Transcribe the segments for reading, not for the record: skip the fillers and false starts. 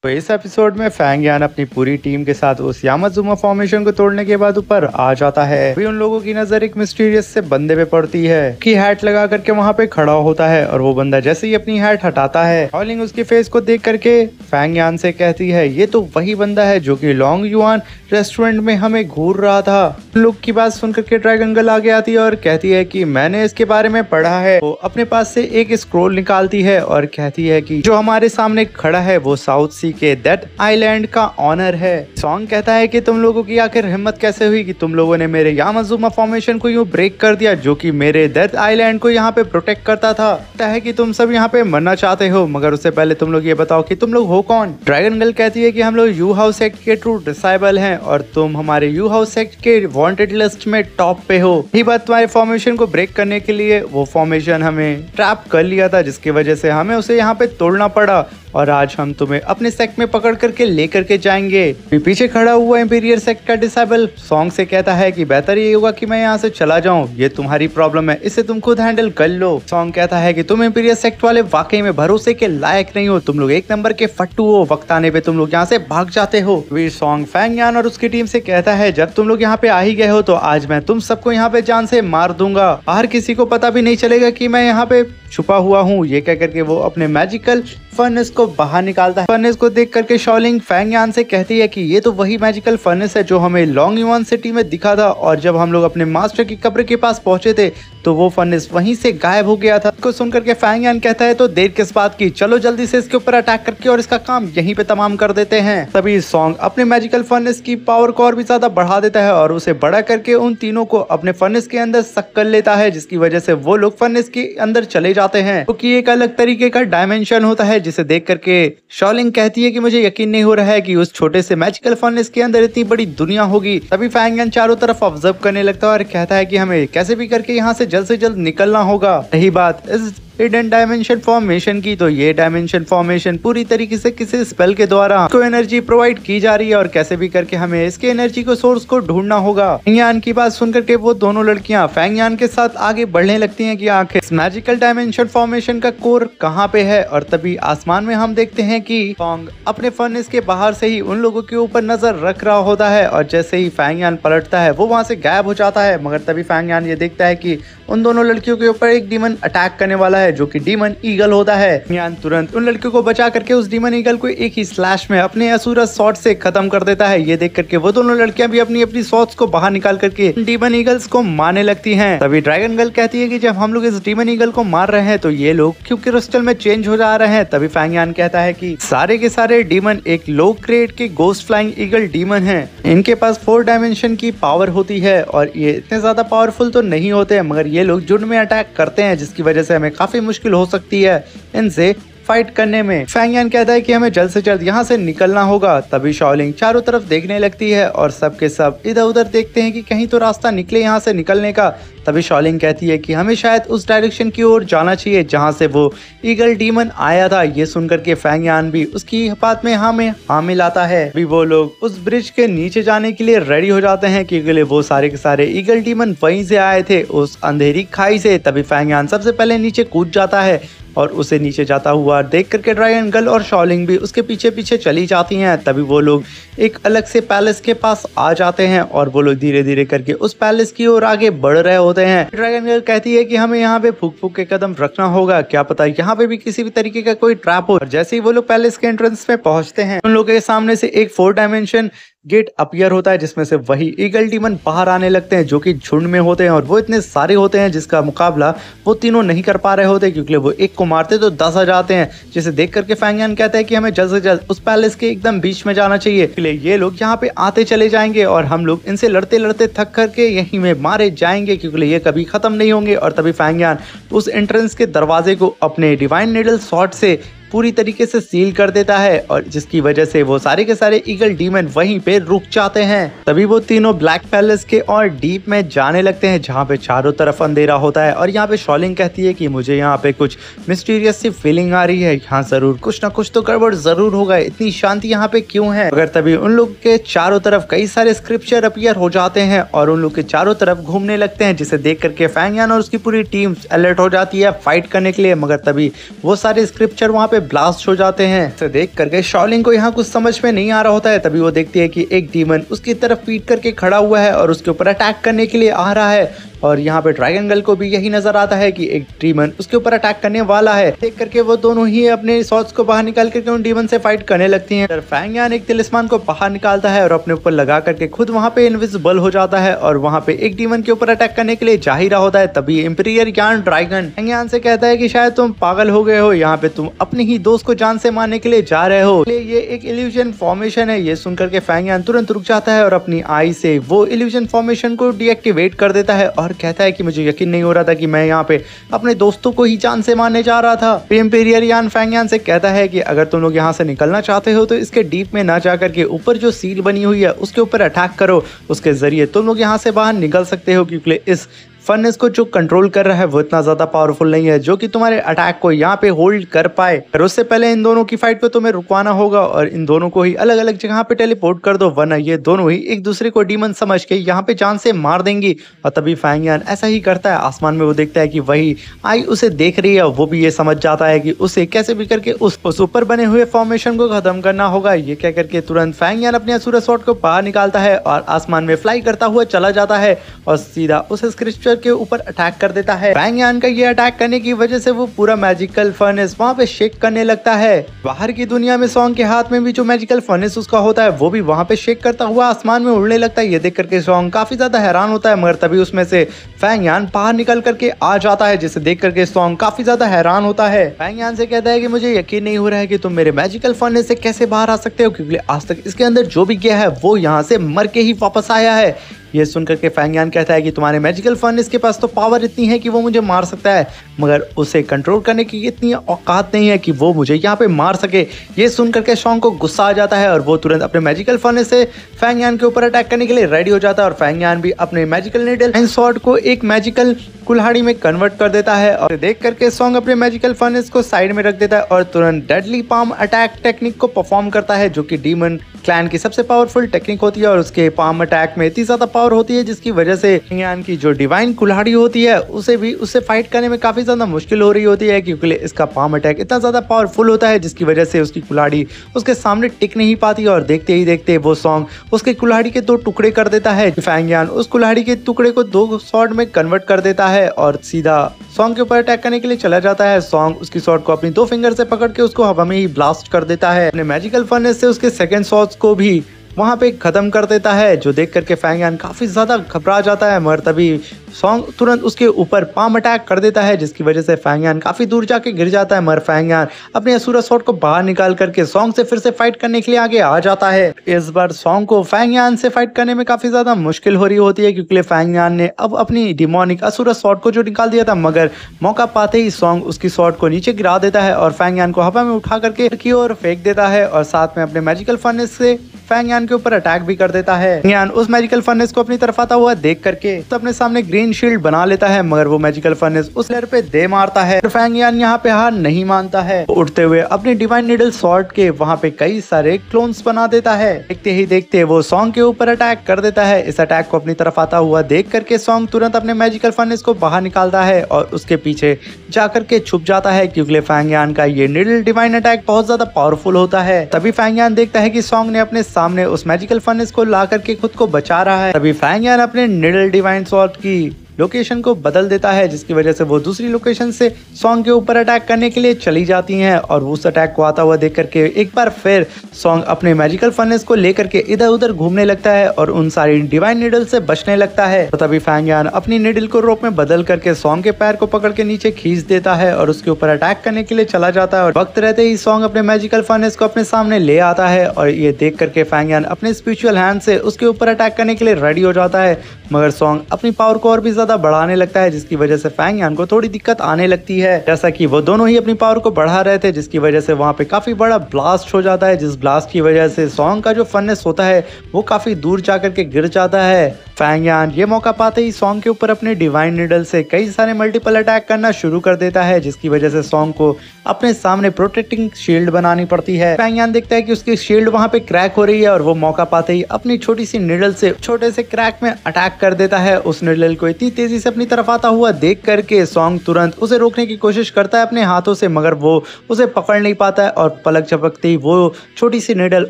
तो इस एपिसोड में फैंग यान अपनी पूरी टीम के साथ उस यामाजुमा फॉर्मेशन को तोड़ने के बाद ऊपर आ जाता है। अभी उन लोगों की नजर एक मिस्टीरियस से बंदे पे पड़ती है कि हैट लगा करके वहाँ पे खड़ा होता है और वो बंदा जैसे ही अपनी हैट हटाता है, हॉलिंग उसके फेस को देख करके फैंग यान से कहती है ये तो वही बंदा है जो कि लॉन्ग युआन रेस्टोरेंट में हमें घूर रहा था। उन लोग की बात सुन करके ड्रैगन गर्ल आगे आती है और कहती है कि मैंने इसके बारे में पढ़ा है। वो अपने पास से एक स्क्रोल निकालती है और कहती है कि जो हमारे सामने खड़ा है वो साउथ सी के दैट आइलैंड का ऑनर है। सॉन्ग कहता है कि तुम लोगों की आखिर हिम्मत कैसे हुई कि तुम लोगों ने मेरे यामाजुमा फॉर्मेशन को यूं ब्रेक कर दिया जो कि मेरे डेथ आइलैंड को यहाँ पे प्रोटेक्ट करता था। कहता है कि तुम सब यहाँ पे मरना चाहते हो, मगर उससे पहले तुम लोग ये बताओ कि तुम लोग हो कौन। ड्रैगन गर्ल कहती है कि हम लोग यू हाउस सेक्ट के ट्रू डिसाइबल हैं और तुम हमारे यू हाउस सेक्ट के वांटेड लिस्ट में टॉप पे हो। यही बात तुम्हारे फॉर्मेशन को ब्रेक करने के लिए वो फॉर्मेशन हमें ट्रैप कर लिया था, जिसकी वजह से हमें उसे यहाँ पे तोड़ना पड़ा और आज हम तुम्हें अपने सेक्ट में पकड़ करके लेकर के जाएंगे। पीछे खड़ा हुआ इंपीरियर सेक्ट का डिसेबल सॉन्ग से कहता है कि बेहतर ये होगा कि मैं यहाँ से चला जाऊँ, ये तुम्हारी प्रॉब्लम है, इसे तुम खुद हैंडल कर लो। सॉन्ग कहता है कि तुम इंपीरियर सेक्ट वाले वाकई में भरोसे के लायक नहीं हो, तुम लोग एक नंबर के फट्टू हो, वक्त आने पे तुम लोग यहाँ से भाग जाते हो। वीर सॉन्ग फैंग यान और उसकी टीम से कहता है जब तुम लोग यहाँ पे आ ही गए हो तो आज मैं तुम सबको यहाँ पे जान से मार दूंगा, बाहर किसी को पता भी नहीं चलेगा कि मैं यहाँ पे छुपा हुआ हूँ। ये कह करके वो अपने मैजिकल फर्नेस को बाहर निकालता है। फर्नेस को देख करके शॉलिंग फैंग यान से कहती है कि ये तो वही मैजिकल फर्नेस है जो हमें लॉन्ग युआन सिटी में दिखा था और जब हम लोग अपने मास्टर की कब्र के पास पहुंचे थे तो वो फर्नेस वहीं से गायब हो गया था। इसको सुन करके फैंग यान कहता है तो देर किस बात की, चलो जल्दी से इसके ऊपर अटैक करके और इसका काम यहीं पे तमाम कर देते हैं। तभी सॉन्ग अपने मैजिकल फर्नेस की पावर को और भी ज्यादा बढ़ा देता है और उसे बड़ा करके उन तीनों को अपने फर्नेस के अंदर सक कर लेता है, जिसकी वजह से वो लोग फर्नेस के अंदर चले जाते हैं, क्योंकि एक अलग तरीके का डायमेंशन होता है जिसे देख करके शॉलिंग कहती है कि मुझे यकीन नहीं हो रहा है कि उस छोटे से मैजिकल फर्नेस के अंदर इतनी बड़ी दुनिया होगी। तभी फैंग यान चारों तरफ ऑब्जर्व करने लगता है और कहता है कि हमें कैसे भी करके यहाँ से जल्द निकलना होगा। यही बात इस हिडन डायमेंशन फॉर्मेशन की, तो ये डायमेंशन फॉर्मेशन पूरी तरीके से किसी स्पेल के द्वारा को एनर्जी प्रोवाइड की जा रही है और कैसे भी करके हमें इसके एनर्जी को सोर्स को ढूंढना होगा। फैंग यान की बात सुनकर के वो दोनों लड़कियां फैंग यान के साथ आगे बढ़ने लगती हैं कि आखिर इस मैजिकल डायमेंशन फॉर्मेशन का कोर कहाँ पे है। और तभी आसमान में हम देखते हैं कि सॉन्ग अपने फर्नेस के बाहर से ही उन लोगों के ऊपर नजर रख रहा होता है और जैसे ही फैंग यान पलटता है वो वहां से गायब हो जाता है। मगर तभी फैंग यान ये देखता है कि उन दोनों लड़कियों के ऊपर एक डीमन अटैक करने वाला है जो कि डीमन ईगल होता है। यान तुरंत उन लड़कियों को बचा करके उस डीमन ईगल को एक ही स्लैश में अपने असुरस शॉट से खत्म कर देता है। ये देख करके वो दोनों लड़कियां भी अपनी अपनी शॉट्स को बाहर निकाल करके डीमन ईगल्स को मारने लगती हैं। तभी ड्रैगन गर्ल कहती है कि जब हम लोग इस डीमन ईगल को मार रहे हैं तो ये लोग क्योंकि क्रिस्टल में चेंज हो जा रहे हैं। तभी फैंग यान कहता है कि सारे के सारे डीमन एक लो ग्रेड के गोस्ट फ्लाइंग ईगल डीमन है, इनके पास 4 डायमेंशन की पावर होती है और ये इतने ज्यादा पावरफुल तो नहीं होते हैं, मगर ये लोग झुंड में अटैक करते हैं जिसकी वजह से हमें काफी मुश्किल हो सकती है इनसे फाइट करने में। फैंग यान कहता है कि हमें जल्द से जल्द यहाँ से निकलना होगा। तभी शॉलिंग चारों तरफ देखने लगती है और सब के सब इधर उधर देखते हैं कि कहीं तो रास्ता निकले यहाँ से निकलने का। तभी शॉलिंग कहती है कि हमें शायद उस डायरेक्शन की ओर जाना चाहिए जहाँ से वो ईगल डीमन आया था। ये सुनकर के फैंग यान भी उसकी बात में हाँ मिलाता है। अभी वो लोग उस ब्रिज के नीचे जाने के लिए रेडी हो जाते हैं क्योंकि वो सारे के सारे ईगल डीमन वहीं से आए थे उस अंधेरी खाई से। तभी फैंग यान सबसे पहले नीचे कूद जाता है और उसे नीचे जाता हुआ देख करके ड्रैगन गर्ल और शॉलिंग भी उसके पीछे पीछे चली जाती हैं। तभी वो लोग एक अलग से पैलेस के पास आ जाते हैं और वो लोग धीरे धीरे करके उस पैलेस की ओर आगे बढ़ रहे होते हैं। ड्रैगन गर्ल कहती है कि हमें यहाँ पे फूक फूक के कदम रखना होगा, क्या पता यहाँ पे भी किसी भी तरीके का कोई ट्रैप हो। और जैसे ही वो लोग पैलेस के एंट्रेंस में पहुंचते हैं उन लोगों के सामने से एक 4 डायमेंशन गेट अपीयर होता है जिसमें से वही ईगल डीमन बाहर आने लगते हैं जो कि झुंड में होते हैं और वो इतने सारे होते हैं जिसका मुकाबला वो तीनों नहीं कर पा रहे होते क्योंकि वो एक को मारते तो 10 आ जाते हैं। जिसे देख करके फैंग यान कहता है कि हमें जल्द से जल्द उस पैलेस के एकदम बीच में जाना चाहिए। इसलिए ये लोग यहाँ पे आते चले जाएंगे और हम लोग इनसे लड़ते लड़ते थक करके यहीं में मारे जाएंगे क्योंकि ये कभी खत्म नहीं होंगे। और तभी फैंग यान उस एंट्रेंस के दरवाजे को अपने डिवाइन नीडल शॉट से पूरी तरीके से सील कर देता है और जिसकी वजह से वो सारे के सारे ईगल डीमन वहीं पे रुक जाते हैं। तभी वो तीनों ब्लैक पैलेस के और डीप में जाने लगते हैं जहाँ पे चारों तरफ अंधेरा होता है। और यहाँ पे शॉलिंग कहती है कि मुझे यहाँ पे कुछ मिस्टीरियस सी फीलिंग आ रही है, यहाँ जरूर कुछ ना कुछ तो गड़बड़ जरूर होगा, इतनी शांति यहाँ पे क्यों है। अगर तभी उन लोग के चारों तरफ कई सारे स्क्रिप्चर अपीयर हो जाते हैं और उन लोग के चारों तरफ घूमने लगते हैं जिसे देख करके फैंग यान और उसकी पूरी टीम अलर्ट हो जाती है फाइट करने के लिए। मगर तभी वो सारे स्क्रिप्चर वहाँ पे ब्लास्ट हो जाते हैं। इसे देख करके शाओलिन को यहाँ कुछ समझ में नहीं आ रहा होता है। तभी वो देखती है कि एक डीमन उसकी तरफ पीट करके खड़ा हुआ है और उसके ऊपर अटैक करने के लिए आ रहा है। और यहाँ पे ड्रैगन गर्ल को भी यही नजर आता है कि एक डीमन उसके ऊपर अटैक करने वाला है। देख करके वो दोनों ही अपने सॉर्ड्स को बाहर निकाल करके उन डीमन से फाइट करने लगती हैं। फैंग यान एक तिलिस्मान को बाहर निकालता है और अपने ऊपर लगा करके खुद वहाँ पे इनविजिबल हो जाता है और वहाँ पे एक डीमन के ऊपर अटैक करने के लिए जा ही रहा होता है। तभी इंपीरियर यान ड्रैगन फैंग यान से कहता है कि शायद तुम पागल हो गए हो, यहाँ पे तुम अपने ही दोस्त को जान से मारने के लिए जा रहे हो। ये एक इल्यूजन फॉर्मेशन है। ये सुनकर के फैंग यान तुरंत रुक जाता है और अपनी आई से वो इल्यूजन फॉर्मेशन को डीएक्टिवेट कर देता है और कहता है कि मुझे यकीन नहीं हो रहा था कि मैं यहाँ पे अपने दोस्तों को ही जान से मारने जा रहा था। इंपीरियर यान फैंग यान से कहता है कि अगर तुम लोग यहाँ से निकलना चाहते हो तो इसके डीप में ना जा करके ऊपर जो सील बनी हुई है उसके ऊपर अटैक करो, उसके जरिए तुम लोग यहाँ से बाहर निकल सकते हो, क्योंकि इस फर्नेस को जो कंट्रोल कर रहा है वो इतना ज्यादा पावरफुल नहीं है जो कि तुम्हारे अटैक को यहाँ पे होल्ड कर पाए। और उससे पहले इन दोनों की फाइट को तुम्हें रुकवाना होगा और इन दोनों को ही अलग अलग जगह पे टेलीपोर्ट कर दो, वरना ये दोनों ही एक दूसरे को डीमन समझ के यहाँ पे जान से मार देंगी। और तभी फैंग यान ऐसा ही करता है। आसमान में वो देखता है कि वही आई उसे देख रही है। वो भी ये समझ जाता है कि उसे कैसे भी करके उस ऊपर बने हुए फॉर्मेशन को खत्म करना होगा। ये क्या करके तुरंत फैंग यान अपने असुर स्वॉर्ड को बाहर निकालता है और आसमान में फ्लाई करता हुआ चला जाता है और सीधा उस स्क्रिप्चर के ऊपर अटैक कर देता है। फैंग यान का ये अटैक करने की वजह से वो पूरा मैजिकल फर्नेस वहाँ पे शेक करने लगता है। बाहर की दुनिया में सॉन्ग के हाथ में भी जो मैजिकल फर्नेस उसका होता है वो भी वहाँ पे शेक करता हुआ आसमान में उड़ने लगता है। ये देख करके सॉन्ग काफी ज्यादा हैरान होता है, मगर तभी उसमें से फैंग यान बाहर निकल करके आ जाता है, जिसे देख करके सॉन्ग काफी ज्यादा हैरान होता है। फैंग यान से कहता है कि मुझे यकीन नहीं हो रहा है कि तुम मेरे मैजिकल फर्नेस से कैसे बाहर आ सकते हो, क्योंकि आज तक इसके अंदर जो भी गया है वो यहाँ से मर के ही वापस आया है। ये सुनकर के फैंग यान कहता है कि तुम्हारे मैजिकल फर्नेस के पास तो पावर इतनी है कि वो मुझे मार सकता है, मगर उसे कंट्रोल करने की इतनी औकात नहीं है कि वो मुझे यहाँ पे मार सके। ये सुनकर के सॉन्ग को गुस्सा आ जाता है और वो तुरंत अपने मैजिकल फर्नेस से फैंग यान के ऊपर अटैक करने के लिए रेडी हो जाता है। और फैंग यान भी अपने मैजिकल नीडल एंड स्वॉर्ड को एक मैजिकल कुल्हाड़ी में कन्वर्ट कर देता है और देख करके सॉन्ग अपने मैजिकल फर्नेस को साइड में रख देता है और तुरंत डेडली पाम अटैक टेक्निक को परफॉर्म करता है, जो कि डीमन क्लैन की सबसे पावरफुल टेक्निक होती है। और उसके पाम अटैक में इतनी ज्यादा पावर होती है जिसकी वजह से यान की जो डिवाइन कुल्हाड़ी होती है उससे फाइट करने में काफी ज्यादा मुश्किल हो रही होती है, क्योंकि इसका पाम अटैक इतना ज्यादा पावरफुल होता है जिसकी वजह से उसकी कुल्हाड़ी उसके सामने टिक नहीं पाती। और देखते ही देखते वो सॉन्ग उसके कुल्हाड़ी के 2 टुकड़े कर देता है। फैंग यान उस कुल्हाड़ी के टुकड़े को 2 स्वॉर्ड में कन्वर्ट कर देता है और सीधा सॉन्ग के ऊपर अटैक करने के लिए चला जाता है। सॉन्ग उसकी स्वॉर्ड को अपनी 2 फिंगर से पकड़ के उसको हवा में ही ब्लास्ट कर देता है। अपने मैजिकल फर्नेस से उसके सेकंड स्वॉर्ड्स को भी वहाँ पे खत्म कर देता है, जो देख करके फैंग यान काफी ज्यादा घबरा जाता है, मगर तभी सॉन्ग तुरंत उसके ऊपर पाम अटैक कर देता है, जिसकी वजह से फैंग यान काफी दूर जाके गिर जाता है। मगर फैंग यान अपने असुर स्वॉर्ड को बाहर निकाल करके सॉन्ग से फिर से फाइट करने के लिए आगे आ जाता है। इस बार सॉन्ग को फैंग यान से फाइट करने में काफी ज्यादा मुश्किल हो रही होती है, क्योंकि फैंग यान ने अब अपनी डिमोनिक असुर स्वॉर्ड को जो निकाल दिया था, मगर मौका पाते ही सॉन्ग उसकी स्वॉर्ड को नीचे गिरा देता है और फैंग यान को हवा में उठा करके की ओर फेंक देता है और साथ में अपने मैजिकल फर्नेस से फैंग यान के ऊपर अटैक भी कर देता है। यान उस मैजिकल फर्नेस को अपनी तरफ आता हुआ देख करके तो अपने सामने ग्रीन शील्ड बना लेता है, मगर वो मैजिकल फर्नेस उस लेयर पे दे मारता है। फैंग यान यहाँ पे हार नहीं मानता है, उठते हुए अपने डिवाइन नीडल स्वॉर्ड के वहाँ पे कई सारे क्लोन्स बना देता है। देखते ही देखते वो सॉन्ग के ऊपर अटैक कर देता है। इस अटैक को अपनी तरफ आता हुआ देख करके सॉन्ग तुरंत अपने मैजिकल फर्नेस को बाहर निकालता है और उसके पीछे जाकर के छुप जाता है, क्योंकि फैंग यान का ये नीडल डिवाइन अटैक बहुत ज्यादा पावरफुल होता है। तभी फैंग यान देखता है कि सॉन्ग ने अपने सामने उस मैजिकल फर्नेस को ला करके खुद को बचा रहा है। तभी फैंग यान अपने नीडल डिवाइन स्वॉर्ड की लोकेशन को बदल देता है, जिसकी वजह से वो दूसरी लोकेशन से सॉन्ग के ऊपर अटैक करने के लिए चली जाती हैं। और उस अटैक को आता हुआ देख करके एक बार फिर सॉन्ग अपने मैजिकल फर्नेस को लेकर के इधर उधर घूमने लगता है और उन सारी डिवाइन नीडल से बचने लगता है। तो तभी फैंग यान अपनी नीडल को रोप में बदल करके सॉन्ग के पैर को पकड़ के नीचे खींच देता है और उसके ऊपर अटैक करने के लिए चला जाता है। और वक्त रहते ही सॉन्ग अपने मैजिकल फर्नेस को अपने सामने ले आता है और ये देख करके फैंग यान अपने स्पिरिचुअल हैंड से उसके ऊपर अटैक करने के लिए रेडी हो जाता है, मगर सॉन्ग अपनी पावर को और भी ज्यादा बढ़ाने लगता है, जिसकी वजह से फैंग यान को थोड़ी दिक्कत आने लगती है। जैसा कि वो दोनों ही अपनी पावर को बढ़ा रहे थे, जिसकी वजह से वहां पे काफी बड़ा ब्लास्ट हो जाता है, जिस ब्लास्ट की वजह से सॉन्ग का जो फर्नेस होता है वो काफी दूर जाकर के गिर जाता है फैंगयान ये मौका पाते ही सॉन्ग के ऊपर अपने डिवाइन निडल से कई सारे मल्टीपल अटैक करना शुरू कर देता है, जिसकी वजह से सॉन्ग को अपने सामने प्रोटेक्टिंग शील्ड बनानी पड़ती है। फैंगयान देखता है कि उसकी शील्ड वहां पे क्रैक हो रही है और वो मौका पाते ही अपनी छोटी सी निडल से छोटे से क्रैक में अटैक कर देता है। उस निडल को इतनी तेजी से अपनी तरफ आता हुआ देख करके सॉन्ग तुरंत उसे रोकने की कोशिश करता है अपने हाथों से, मगर वो उसे पकड़ नहीं पाता है और पलक झपकते ही वो छोटी सी निडल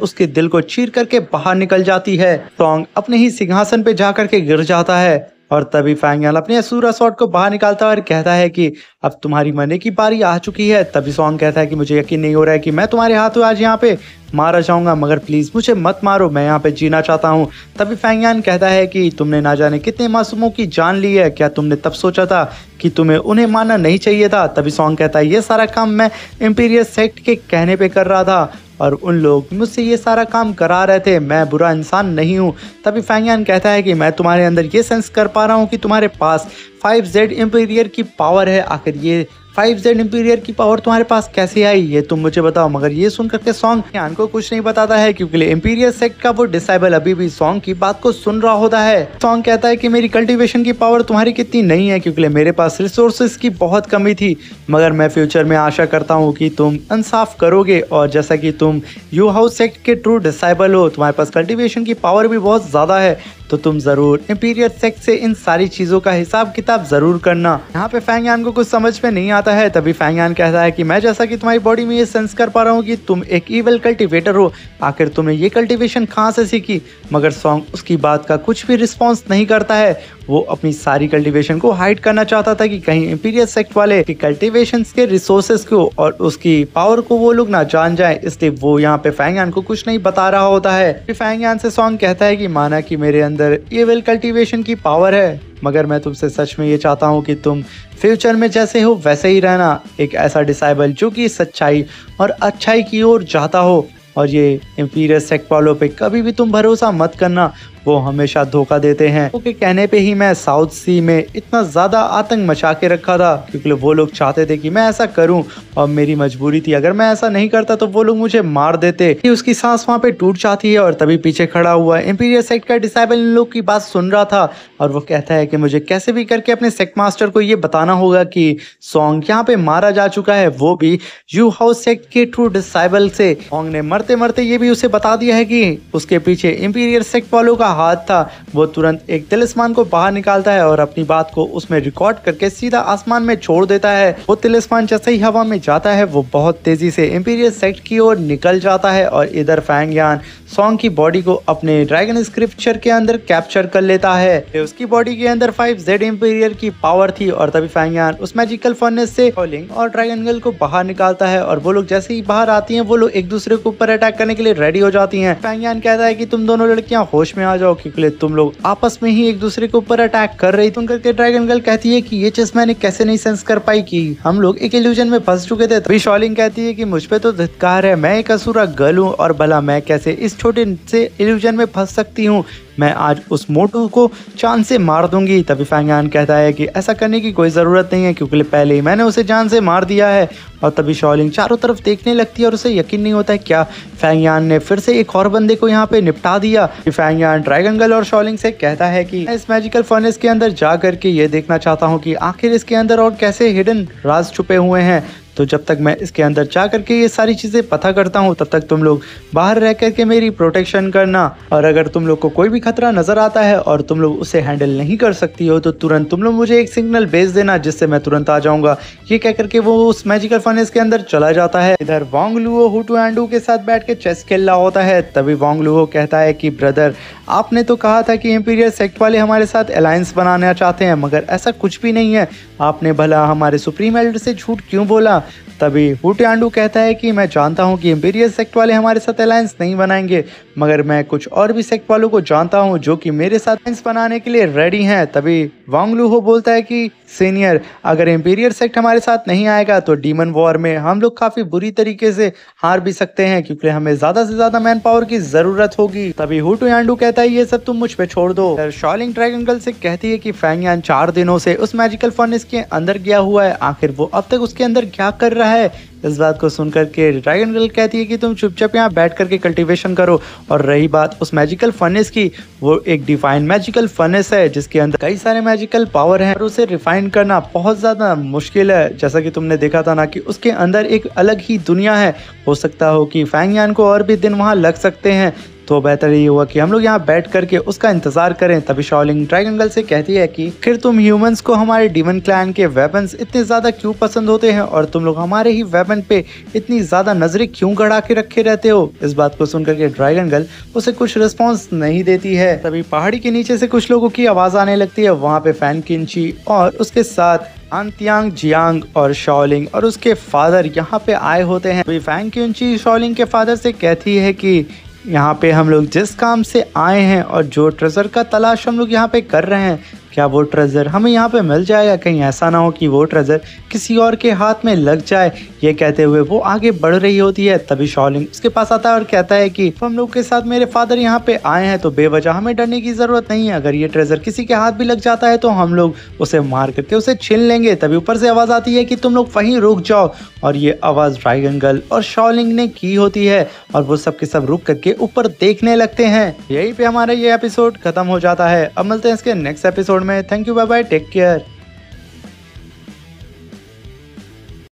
उसके दिल को चीर करके बाहर निकल जाती है। सॉन्ग अपने ही सिंहासन पे जा करके गिर जाता है और तभी फैंगयान अपने असुरा स्वॉर्ड को बाहर निकालता है और कहता है कि अब तुम्हारी मरने की बारी आ चुकी है। तभी सॉन्ग कहता है कि मुझे यकीन नहीं हो रहा है कि मैं तुम्हारे हाथों आज यहाँ पे मारा जाऊंगा, मगर प्लीज मुझे मत मारो, मैं यहाँ पे जीना चाहता हूँ। तभी फैंगयान कहता है कि तुमने ना जाने कितने मासूमों की जान ली है, क्या तुमने तब सोचा था कि तुम्हें उन्हें मारना नहीं चाहिए था। तभी सॉन्ग कहता है ये सारा काम मैं इंपीरियल सेक्ट के कहने पे कर रहा था और उन लोग मुझसे ये सारा काम करा रहे थे, मैं बुरा इंसान नहीं हूँ। तभी फैंगयान कहता है कि मैं तुम्हारे अंदर ये सेंस कर पा रहा हूँ कि तुम्हारे पास 5Z इंपीरियर की पावर है। आखिर ये 5Z इंपीरियर की पावर तुम्हारे पास कैसे आई, ये तुम मुझे बताओ। मगर ये सुन करके सॉन्ग फैंगयान को कुछ नहीं बताता है, क्योंकि इंपीरियर सेक्ट का वो डिसाइबल अभी भी सॉन्ग की बात को सुन रहा होता है। सॉन्ग कहता है कि मेरी कल्टीवेशन की पावर तुम्हारी कितनी नहीं है, क्योंकि मेरे पास रिसोर्सेज की बहुत कमी थी, मगर मैं फ्यूचर में आशा करता हूँ कि तुम इंसाफ करोगे और जैसा कि तुम यू हाउस सेक्ट के ट्रू डिसाइबल हो, तुम्हारे पास कल्टीवेशन की पावर भी बहुत ज्यादा है, तो तुम जरूर इंपीरियर सेक्ट से इन सारी चीजों का हिसाब किताब जरूर करना। यहाँ पे फैंगयान को कुछ समझ में नहीं आता है। तभी फैंगयान कहता है कि मैं जैसा कि तुम्हारी बॉडी में ये सेंस कर पा रहा हूँ कि तुम एक इविल कल्टीवेटर हो, आखिर तुमने ये कल्टीवेशन कहाँ से सीखी। मगर सॉन्ग उसकी बात का कुछ भी रिस्पॉन्स नहीं करता है। वो अपनी सारी कल्टीवेशन को हाइड करना चाहता था कि कहीं इंपीरियल सेक्ट वाले कल्टीवेशन के रिसोर्सेज को और उसकी पावर को वो लोग ना जान जाए, इसलिए वो यहाँ पे फैंगयान को कुछ नहीं बता रहा होता है। फैंगयान से सॉन्ग कहता है कि माना कि मेरे अंदर इविल कल्टीवेशन की पावर है, मगर मैं तुमसे सच में ये चाहता हूँ कि तुम फ्यूचर में जैसे हो वैसे ही रहना, एक ऐसा डिसाइबल जो कि सच्चाई और अच्छाई की ओर जाता हो। और ये इंपीरियल सेक्ट वालों पे कभी भी तुम भरोसा मत करना, वो हमेशा धोखा देते हैं। उनके कहने पे ही मैं साउथ सी में इतना ज्यादा आतंक मचा के रखा था, क्योंकि वो लोग चाहते थे कि मैं ऐसा करूं और मेरी मजबूरी थी, अगर मैं ऐसा नहीं करता तो वो लोग मुझे मार देते। उसकी सांस वहां पे टूट जाती है और तभी पीछे खड़ा हुआ इंपीरियल सेक्ट का डिसाइबल इन लोग की बात सुन रहा था और वो कहता है कि मुझे कैसे भी करके अपने सेक्ट मास्टर को ये बताना होगा कि सॉन्ग यहाँ पे मारा जा चुका है, वो भी यू हाउस सेक्ट के ट्रू डिसाइबल से। सॉन्ग ने मरते मरते ये भी उसे बता दिया है कि उसके पीछे इंपीरियल सेक्ट वालों का हाथ था। वो तुरंत एक तिलिस्मान को बाहर निकालता है और अपनी बात को उसमें रिकॉर्ड करके सीधा आसमान में छोड़ देता है। वो तिलिस्मान जैसे ही हवा में जाता है वो बहुत तेजी से इंपीरियल सेक्ट की ओर निकल जाता है और इधर फैंगयान सॉन्ग की बॉडी को अपने ड्रैगन स्क्रिप्चर के अंदर कैप्चर कर लेता है। उसकी बॉडी के अंदर 5Z इंपीरियर की पावर थी और तभी फैंगयान उस मैजिकल फर्नेस से शॉलिंग और ड्रैगन गर्ल को बाहर निकालता है और वो लोग जैसे ही बाहर आती हैं वो लोग एक दूसरे के ऊपर अटैक करने के लिए रेडी हो जाती हैं। फैंगयान कहता है कि तुम दोनों लड़कियां होश में आ जाओ, क्योंकि तुम लोग आपस में ही एक दूसरे के ऊपर अटैक कर रही थी। करके ड्रैगन गर्ल कहती है कि ये चीज मैंने कैसे नहीं सेंस कर पाई कि हम लोग एक इल्यूजन में फंस चुके थे। तभी शॉलिंग कहती है कि मुझ पे तो धिक्कार है, मैं एक असुरा गर्ल हूँ और भला मैं कैसे इस छोटे से इल्यूजन में फंस सकती हूँ, मैं आज उस मोटू को जान से मार दूंगी। तभी फैंगयान कहता है कि ऐसा करने की कोई ज़रूरत नहीं है, क्योंकि पहले ही मैंने उसे जान से मार दिया है। और तभी शॉलिंग चारों तरफ देखने लगती है और उसे यकीन नहीं होता है क्या फैंगयान ने फिर से एक और बंदे को यहाँ पे निपटा दिया। फैंगयान ड्रैगन गर्ल और शॉलिंग से कहता है कि मैं इस मैजिकल फर्नेस के अंदर जा करके ये देखना चाहता हूँ कि आखिर इसके अंदर और कैसे हिडन राज छुपे हुए हैं। तो जब तक मैं इसके अंदर जा करके ये सारी चीज़ें पता करता हूँ तब तक तुम लोग बाहर रह करके मेरी प्रोटेक्शन करना, और अगर तुम लोग को कोई भी खतरा नजर आता है और तुम लोग उसे हैंडल नहीं कर सकती हो तो तुरंत तुम लोग मुझे एक सिग्नल भेज देना, जिससे मैं तुरंत आ जाऊंगा। ये कह करके वो उस मैजिकल फर्नेस के अंदर चला जाता है। इधर वांग लुओ हुटू एंडू के साथ बैठ के चेस खेल रहा होता है। तभी वांग लुओ कहता है कि ब्रदर, आपने तो कहा था कि इंपीरियल सेक्ट वाले हमारे साथ अलायंस बनाना चाहते हैं, मगर ऐसा कुछ भी नहीं है, आपने भला हमारे सुप्रीम एल्डर से झूठ क्यों बोला। तभी हुटियांडू कहता है कि मैं जानता हूं कि इंपीरियल सेक्ट वाले हमारे साथ अलायंस नहीं बनाएंगे, मगर मैं कुछ और भी सेक्ट वालों को जानता हूं जो कि मेरे साथ अलायंस बनाने के लिए रेडी हैं। तभी वांग लूहो बोलता है कि सीनियर, अगर इंपीरियल सेक्ट हमारे साथ नहीं आएगा तो डीमन वॉर में हम लोग काफी बुरी तरीके से हार भी सकते हैं, क्योंकि हमें ज्यादा से ज्यादा मैन पावर की जरूरत होगी। तभी हुटियांडू कहता है ये सब तुम मुझ पे छोड़ दो। शॉलिंग ड्रैगन गर्ल से कहती है कि फैंगयान 4 दिनों से उस मैजिकल फर्नेस के अंदर गया हुआ है, आखिर वो अब तक उसके अंदर क्या कर रहा है, इस बात को सुनकर के ड्रैगन गर्ल कहती है कि तुम चुपचाप यहाँ बैठ करके कल्टीवेशन करो। और रही बात उस मैजिकल फर्नेस की, वो एक डिफाइन मैजिकल फर्नेस है जिसके अंदर कई सारे मैजिकल पावर हैं और उसे रिफाइन करना बहुत ज्यादा मुश्किल है। जैसा कि तुमने देखा था ना कि उसके अंदर एक अलग ही दुनिया है। हो सकता हो कि फैंग यान को और भी दिन वहां लग सकते हैं, तो बेहतर ये हुआ कि हम लोग यहाँ बैठ करके उसका इंतजार करें। तभी शाओलिंग ड्रैगन गर्ल से कहती है कि फिर तुम ह्यूमंस को हमारे डीमन क्लैन के वेपन्स इतने ज्यादा क्यों पसंद होते हैं और तुम लोग हमारे ही वेपन पे इतनी ज्यादा नजरें क्यों गड़ा के रखे रहते हो। इस बात को सुनकर के ड्रैगन गर्ल उसे कुछ रिस्पॉन्स नहीं देती है। तभी पहाड़ी के नीचे से कुछ लोगों की आवाज आने लगती है। वहाँ पे फैन किंची और उसके साथ आंतियांग जियांग और शाओलिंग और उसके फादर यहाँ पे आए होते हैं। फैंग क्यूंची शाओलिंग के फादर से कहती है कि यहाँ पे हम लोग जिस काम से आए हैं और जो ट्रेजर का तलाश हम लोग यहाँ पे कर रहे हैं, क्या वो ट्रेजर हमें यहाँ पे मिल जाएगा? कहीं ऐसा ना हो कि वो ट्रेजर किसी और के हाथ में लग जाए। ये कहते हुए वो आगे बढ़ रही होती है। तभी शाओलिंग उसके पास आता है और कहता है कि हम लोग के साथ मेरे फादर यहाँ पे आए हैं तो बेवजह हमें डरने की जरूरत नहीं है। अगर ये ट्रेजर किसी के हाथ भी लग जाता है तो हम लोग उसे मार करके उसे छीन लेंगे। तभी ऊपर से आवाज आती है कि तुम लोग वहीं रुक जाओ, और ये आवाज ड्रैगन गर्ल और शाओलिंग ने की होती है और वो सब के सब रुक करके ऊपर देखने लगते हैं। यहीं पे हमारा ये एपिसोड खत्म हो जाता है। अब मिलते हैं इसके नेक्स्ट एपिसोड में। Thank you, bye bye, take care.